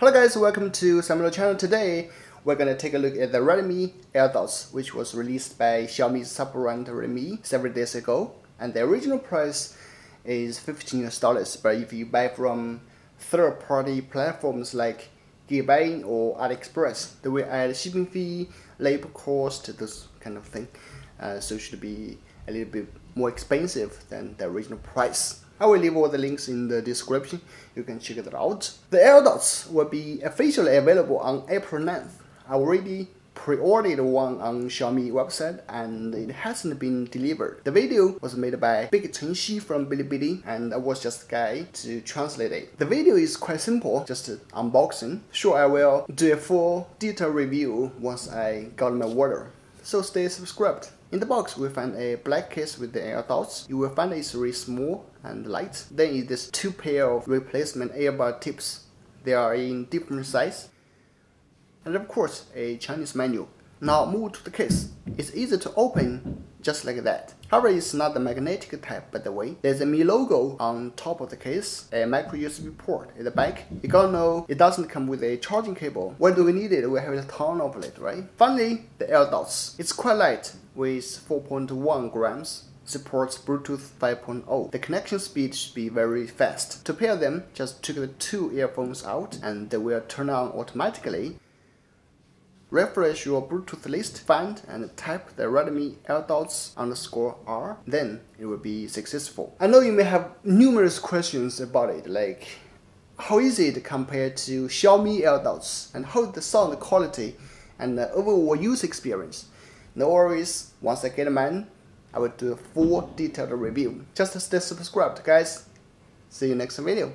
Hello guys, welcome to Sami channel. Today we're gonna take a look at the Redmi Airdots, which was released by Xiaomi's sub-brand Redmi several days ago, and the original price is $15. But if you buy from third-party platforms like Gigabyte or AliExpress, they will add shipping fee, labor cost, those kind of thing. So it should be a little bit more expensive than the original price. I will leave all the links in the description. You can check it out. The Airdots will be officially available on April 9th. I already pre-ordered one on Xiaomi website and it hasn't been delivered. The video was made by Big Chenxi from Bilibili and I was just a guy to translate it. The video is quite simple, just an unboxing. Sure, I will do a full detailed review once I got my order. So stay subscribed. In the box, we find a black case with the Airdots. You will find it's really small and light. Then it is two pair of replacement earbud tips. They are in different size. And of course, a Chinese menu. Now move to the case. It's easy to open just like that. However, it's not the magnetic type, by the way. There's a Mi logo on top of the case, a micro USB port at the back. You gotta know it doesn't come with a charging cable. When do we need it? We have a ton of it, right? Finally, the Airdots. It's quite light with 4.1 grams. Supports Bluetooth 5.0. The connection speed should be very fast. To pair them, just take the two earphones out and they will turn on automatically. Refresh your Bluetooth list, find and type the Redmi Airdots _R, then it will be successful. I know you may have numerous questions about it, like how is it compared to Xiaomi Airdots and how is the sound quality and the overall user experience. No worries, once I get mine, I will do a full detailed review. Just stay subscribed guys. See you next video.